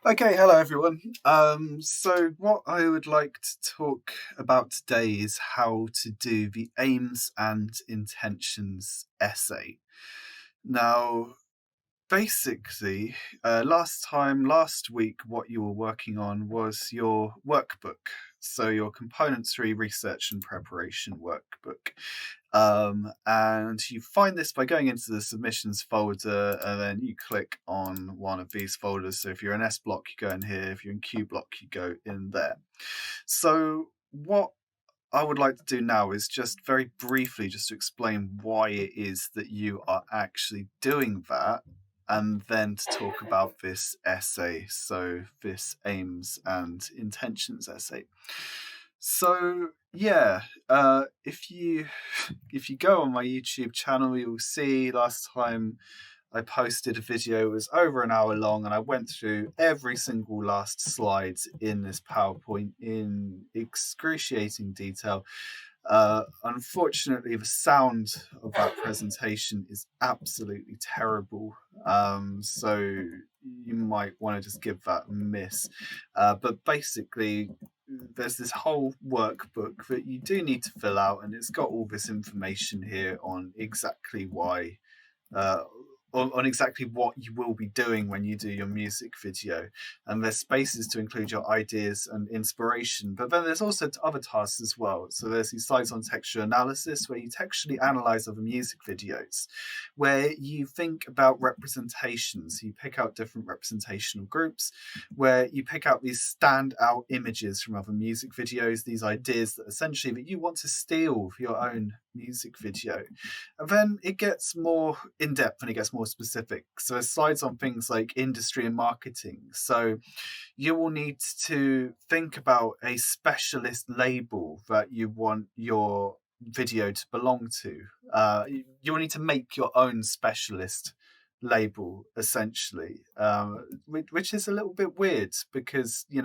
Okay, hello everyone. So what I would like to talk about today is how to do the aims and intentions essay. Now, basically, last week, what you were working on was your workbook. So your components 3 research and preparation workbook. And you find this by going into the submissions folder and then you click on one of these folders. So if you're in S block, you go in here. If you're in Q block, you go in there. So what I would like to do now is just very briefly just to explain why it is that you are actually doing that, and then to talk about this essay, so this aims and intentions essay. So yeah, if you go on my YouTube channel, you'll see last time I posted a video. It was over an hour long, and I went through every single last slide in this PowerPoint in excruciating detail. Unfortunately, the sound of that presentation is absolutely terrible. So you might want to just give that a miss. But basically, there's this whole workbook that you do need to fill out, and it's got all this information here on exactly why uh, on exactly what you will be doing when you do your music video. And there's spaces to include your ideas and inspiration. But then there's also other tasks as well. So there's these slides on texture analysis where you textually analyze other music videos, where you think about representations. You pick out different representational groups, where you pick out these standout images from other music videos, these ideas that essentially that you want to steal for your own music video. And then it gets more in depth and it gets more specific. So there's slides on things like industry and marketing. So you will need to think about a specialist label that you want your video to belong to. You will need to make your own specialist label essentially, which is a little bit weird because you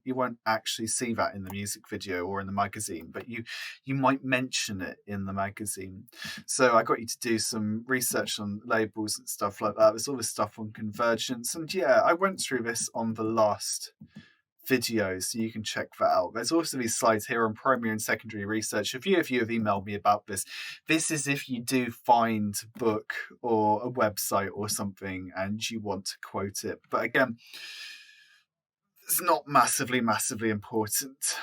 won't actually see that in the music video or in the magazine, but you might mention it in the magazine. So I got you to do some research on labels and stuff like that. There's all this stuff on convergence, and yeah, I went through this on the last video, so you can check that out. There's also these slides here on primary and secondary research. A few of you have emailed me about this. This is if you do find a book or a website or something and you want to quote it. But again, it's not massively important.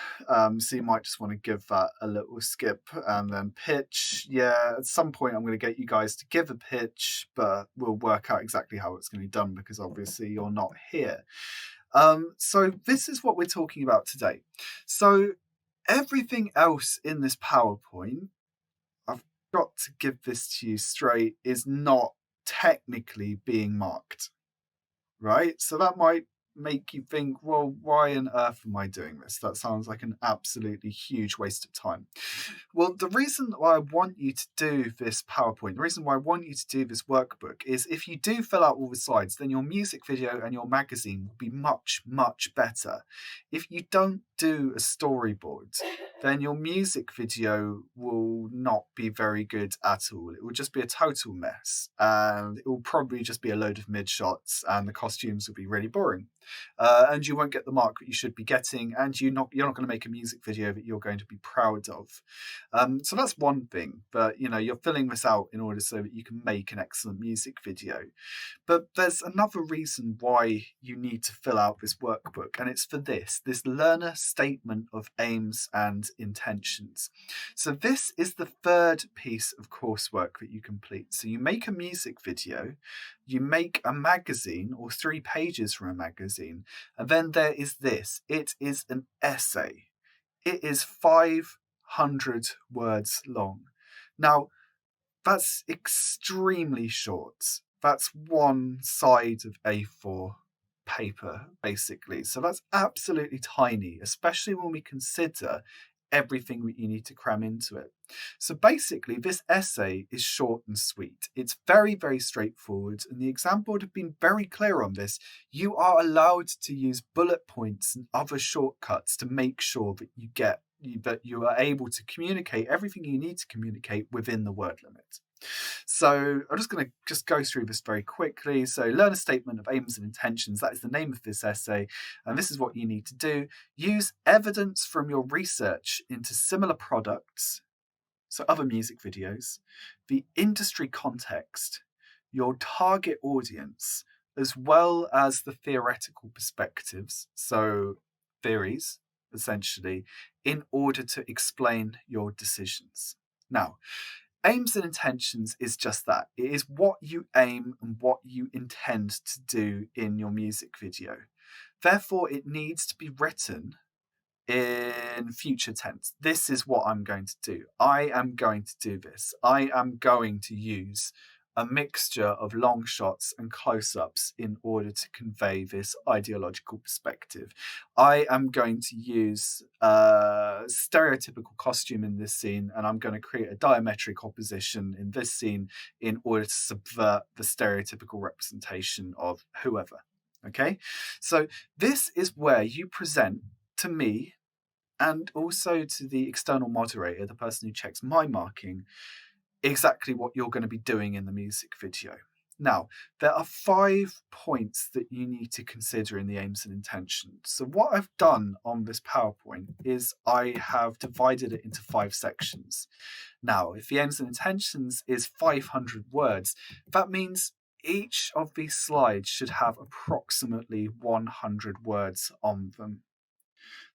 So you might just want to give that a little skip. And then pitch. Yeah, at some point I'm going to get you guys to give a pitch, but we'll work out exactly how it's going to be done because obviously you're not here. So this is what we're talking about today. So everything else in this PowerPoint, I've got to give this to you straight, is not technically being marked, right? So that might make you think, well, why on earth am I doing this? That sounds like an absolutely huge waste of time. Well, the reason why I want you to do this PowerPoint, the reason why I want you to do this workbook is if you do fill out all the slides, then your music video and your magazine will be much better. If you don't do a storyboard, then your music video will not be very good at all. It will just be a total mess, and it will probably just be a load of mid shots, and the costumes will be really boring. And you won't get the mark that you should be getting, and you're not going to make a music video that you're going to be proud of. So that's one thing, but you're filling this out in order so that you can make an excellent music video. But there's another reason why you need to fill out this workbook, and it's for this learner statement of aims and intentions. So this is the third piece of coursework that you complete. So you make a music video, you make a magazine or 3 pages from a magazine, and then there is this. It is an essay. It is 500 words long. Now, that's extremely short. That's one side of A4 paper, basically. So that's absolutely tiny, especially when we consider everything that you need to cram into it. So basically, this essay is short and sweet. It's very straightforward, and the exam board have been very clear on this. You are allowed to use bullet points and other shortcuts to make sure that you are able to communicate everything you need to communicate within the word limit. So I'm just going to go through this very quickly. So learn a statement of aims and intentions. That is the name of this essay. And this is what you need to do. Use evidence from your research into similar products, so other music videos, the industry context, your target audience, as well as the theoretical perspectives, so theories, essentially, in order to explain your decisions. Now, aims and intentions is just that. It is what you aim and what you intend to do in your music video. Therefore, it needs to be written in future tense. This is what I'm going to do. I am going to do this. I am going to use a mixture of long shots and close-ups in order to convey this ideological perspective. I am going to use stereotypical costume in this scene, and I'm going to create a diametric opposition in this scene in order to subvert the stereotypical representation of whoever. Okay, so this is where you present to me and also to the external moderator, the person who checks my marking, exactly what you're going to be doing in the music video. Now, there are 5 points that you need to consider in the aims and intentions. So what I've done on this PowerPoint is I have divided it into 5 sections. Now, if the aims and intentions is 500 words, that means each of these slides should have approximately 100 words on them.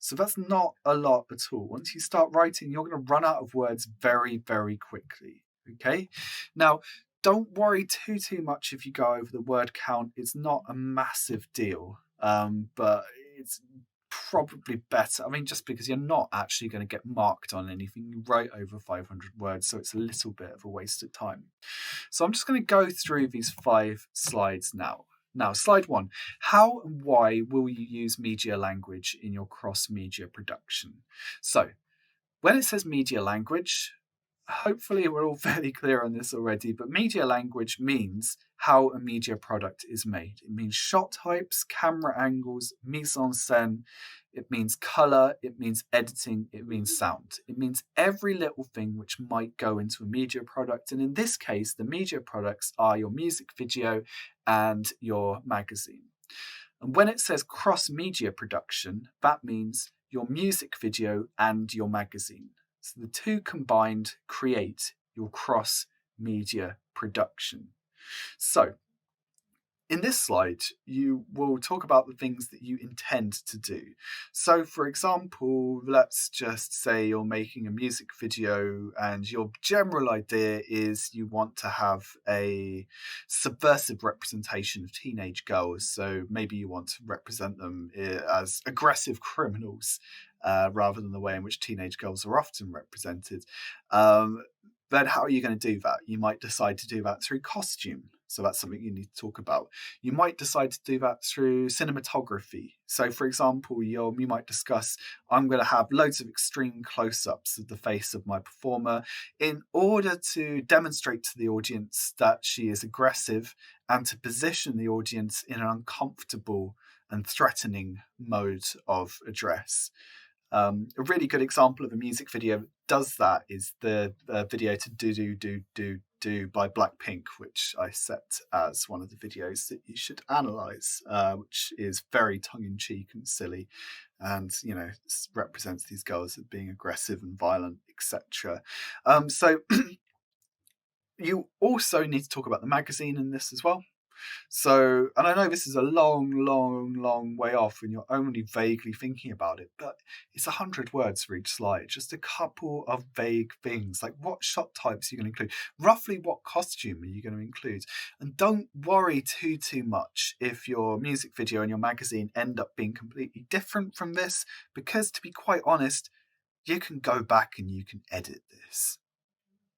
So that's not a lot at all. Once you start writing, you're going to run out of words very, very quickly. Okay. Now, don't worry too much if you go over the word count. It's not a massive deal, but it's probably better. I mean, just because you're not actually going to get marked on anything, you write over 500 words, so it's a little bit of a waste of time. So I'm just going to go through these 5 slides now. Now, slide 1. How and why will you use media language in your cross-media production? So, when it says media language, hopefully we're all fairly clear on this already, but media language means how a media product is made. It means shot types, camera angles, mise-en-scene. It means color, it means editing, it means sound. It means every little thing which might go into a media product. And in this case, the media products are your music video and your magazine. And when it says cross-media production, that means your music video and your magazine. So the two combined create your cross-media production. So in this slide, you will talk about the things that you intend to do. So, for example, let's just say you're making a music video and your general idea is you want to have a subversive representation of teenage girls. So maybe you want to represent them as aggressive criminals rather than the way in which teenage girls are often represented. Then how are you going to do that? You might decide to do that through costume. So that's something you need to talk about. You might decide to do that through cinematography. So for example, you might discuss, I'm going to have loads of extreme close-ups of the face of my performer in order to demonstrate to the audience that she is aggressive and to position the audience in an uncomfortable and threatening mode of address. A really good example of a music video does that is the video to Do by Blackpink, which I set as one of the videos that you should analyze, which is very tongue-in-cheek and silly, and represents these girls as being aggressive and violent, etc. So you also need to talk about the magazine in this as well. So, and I know this is a long way off and you're only vaguely thinking about it, but it's 100 words for each slide. Just a couple of vague things, like what shot types are you going to include? Roughly what costume are you going to include? And don't worry too much if your music video and your magazine end up being completely different from this, because to be quite honest, you can go back and you can edit this,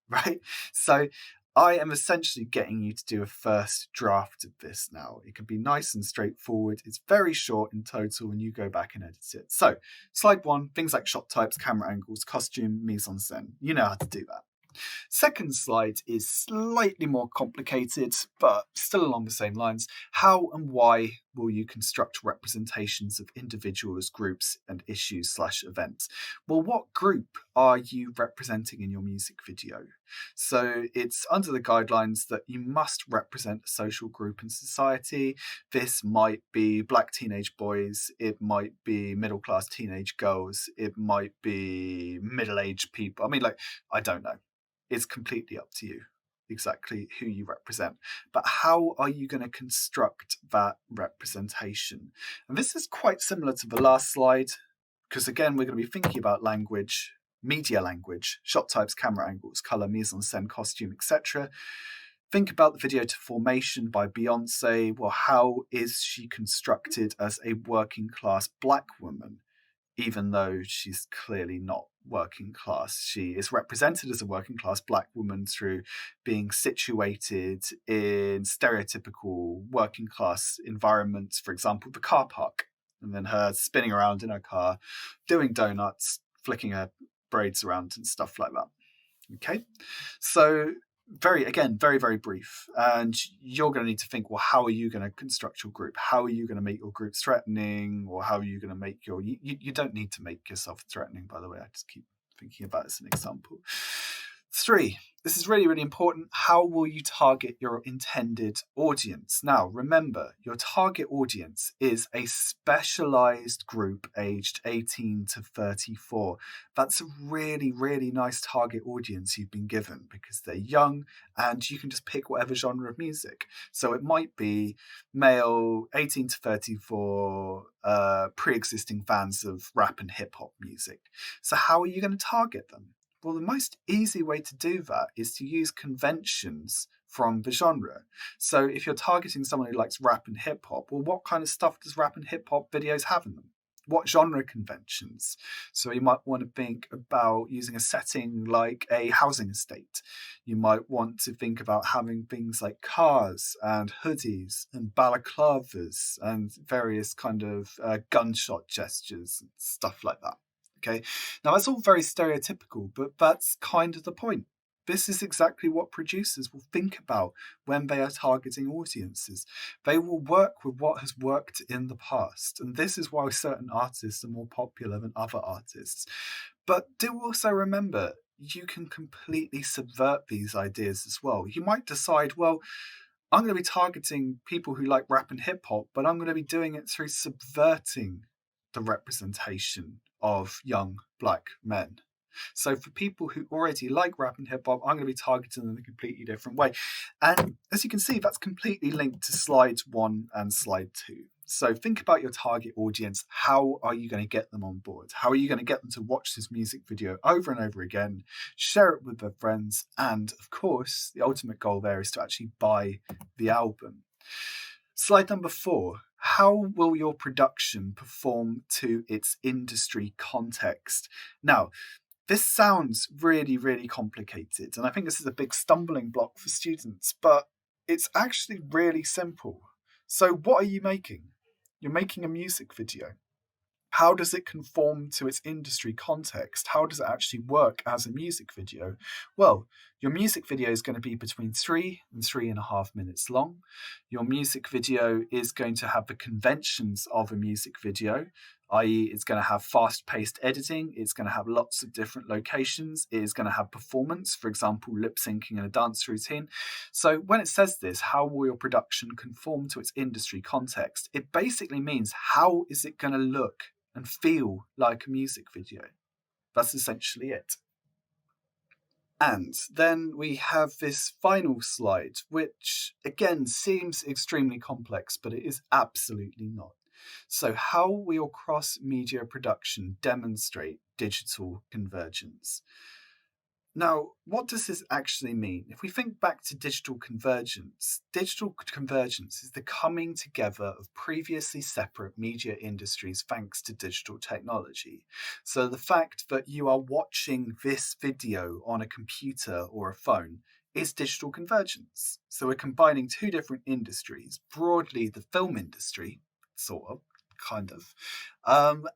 right? So I am essentially getting you to do a first draft of this now. It can be nice and straightforward. It's very short in total and you go back and edit it. So slide 1, things like shot types, camera angles, costume, mise-en-scene. You know how to do that. Second slide is slightly more complicated, but still along the same lines. How and why will you construct representations of individuals, groups, and issues/events? Well, what group are you representing in your music video? So it's under the guidelines that you must represent a social group in society. This might be black teenage boys, it might be middle class teenage girls, it might be middle aged people. I don't know. It's completely up to you exactly who you represent. But how are you going to construct that representation? And this is quite similar to the last slide, because again, we're going to be thinking about language, media language, shot types, camera angles, color, mise-en-scene, costume, etc. Think about the video to Formation by Beyonce. Well, how is she constructed as a working class black woman? Even though she's clearly not working class. She is represented as a working class black woman through being situated in stereotypical working class environments, for example, the car park, and then her spinning around in her car, doing donuts, flicking her braids around and stuff like that. Okay, so very, very brief. And you're going to need to think, well, how are you going to construct your group? How are you going to make your group threatening? Or how are you going to make you don't need to make yourself threatening, by the way. I just keep thinking about it as an example. 3, this is really, really important. How will you target your intended audience? Now, remember, your target audience is a specialized group aged 18 to 34. That's a really, really nice target audience you've been given because they're young and you can just pick whatever genre of music. So it might be male, 18 to 34, pre-existing fans of rap and hip hop music. So how are you going to target them? Well, the most easy way to do that is to use conventions from the genre. So if you're targeting someone who likes rap and hip hop, well, what kind of stuff does rap and hip hop videos have in them? What genre conventions? So you might want to think about using a setting like a housing estate. You might want to think about having things like cars and hoodies and balaclavas and various kind of gunshot gestures and stuff like that. Okay, now that's all very stereotypical, but that's kind of the point. This is exactly what producers will think about when they are targeting audiences. They will work with what has worked in the past, and this is why certain artists are more popular than other artists. But do also remember, you can completely subvert these ideas as well. You might decide, well, I'm going to be targeting people who like rap and hip hop, but I'm going to be doing it through subverting the representation of young black men. So for people who already like rap and hip hop, I'm going to be targeting them in a completely different way. And as you can see, that's completely linked to slides 1 and slide 2. So think about your target audience. How are you going to get them on board? How are you going to get them to watch this music video over and over again, share it with their friends, and of course, the ultimate goal there is to actually buy the album. Slide number 4. How will your production perform to its industry context? Now, this sounds really, really complicated, and I think this is a big stumbling block for students, but it's actually really simple. So what are you making? You're making a music video. How does it conform to its industry context? How does it actually work as a music video? Well, your music video is going to be between 3 and 3.5 minutes long. Your music video is going to have the conventions of a music video, i.e. it's going to have fast-paced editing, it's going to have lots of different locations, it is going to have performance, for example, lip-syncing and a dance routine. So when it says this, how will your production conform to its industry context? It basically means, how is it going to look and feel like a music video? That's essentially it. And then we have this final slide, which again seems extremely complex, but it is absolutely not. So how will cross-media production demonstrate digital convergence? Now, what does this actually mean? If we think back to digital convergence is the coming together of previously separate media industries thanks to digital technology. So the fact that you are watching this video on a computer or a phone is digital convergence. So we're combining two different industries, broadly the film industry, sort of, kind of,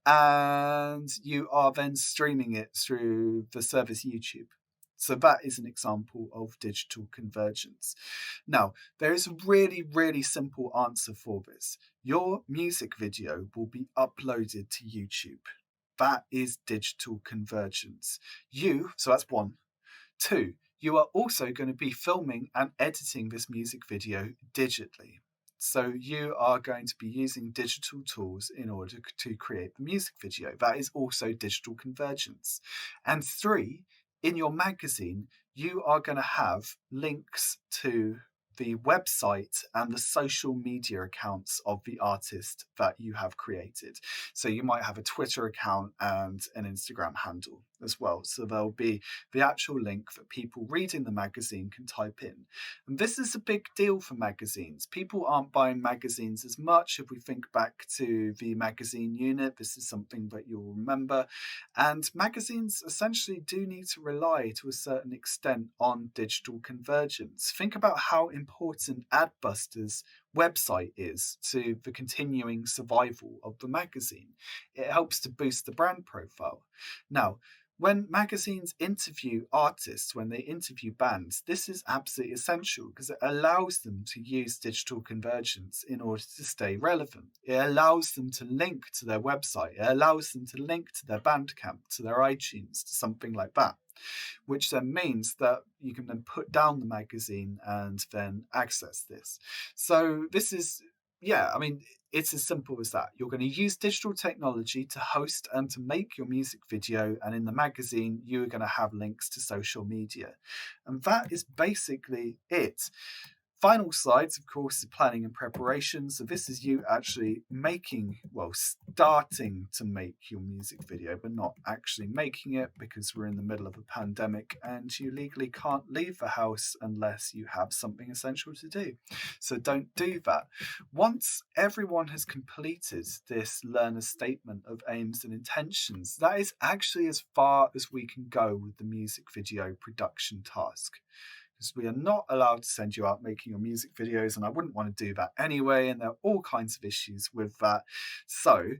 and you are then streaming it through the service YouTube. So that is an example of digital convergence. Now, there is a really, really simple answer for this. Your music video will be uploaded to YouTube. That is digital convergence. So that's one. Two, you are also going to be filming and editing this music video digitally. So you are going to be using digital tools in order to create the music video. That is also digital convergence. And three, in your magazine, you are going to have links to the website and the social media accounts of the artist that you have created. So you might have a Twitter account and an Instagram handle as well. So there'll be the actual link that people reading the magazine can type in. And this is a big deal for magazines. People aren't buying magazines as much. If we think back to the magazine unit, this is something that you'll remember. And magazines essentially do need to rely to a certain extent on digital convergence. Think about how important Adbuster's website is to the continuing survival of the magazine. It helps to boost the brand profile. Now, when magazines interview artists, when they interview bands, this is absolutely essential because it allows them to use digital convergence in order to stay relevant. It allows them to link to their website. It allows them to link to their Bandcamp, to their iTunes, to something like that, which then means that you can then put down the magazine and then access this. So this is, it's as simple as that. You're going to use digital technology to host and to make your music video, and in the magazine, you're going to have links to social media. And that is basically it. Final slides, of course, the planning and preparation. So this is you actually starting to make your music video, but not actually making it because we're in the middle of a pandemic and you legally can't leave the house unless you have something essential to do. So don't do that. Once everyone has completed this learner statement of aims and intentions, that is actually as far as we can go with the music video production task, because we are not allowed to send you out making your music videos, and I wouldn't want to do that anyway, and there are all kinds of issues with that. So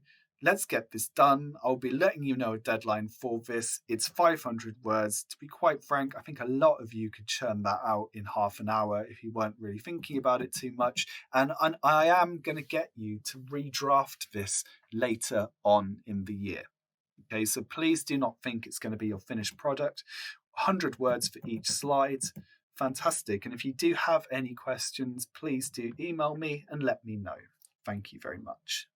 let's get this done. I'll be letting you know a deadline for this. It's 500 words. To be quite frank, I think a lot of you could churn that out in half an hour if you weren't really thinking about it too much. And I am going to get you to redraft this later on in the year. Okay, so please do not think it's going to be your finished product. 100 words for each slide. Fantastic. And if you do have any questions, please do email me and let me know. Thank you very much.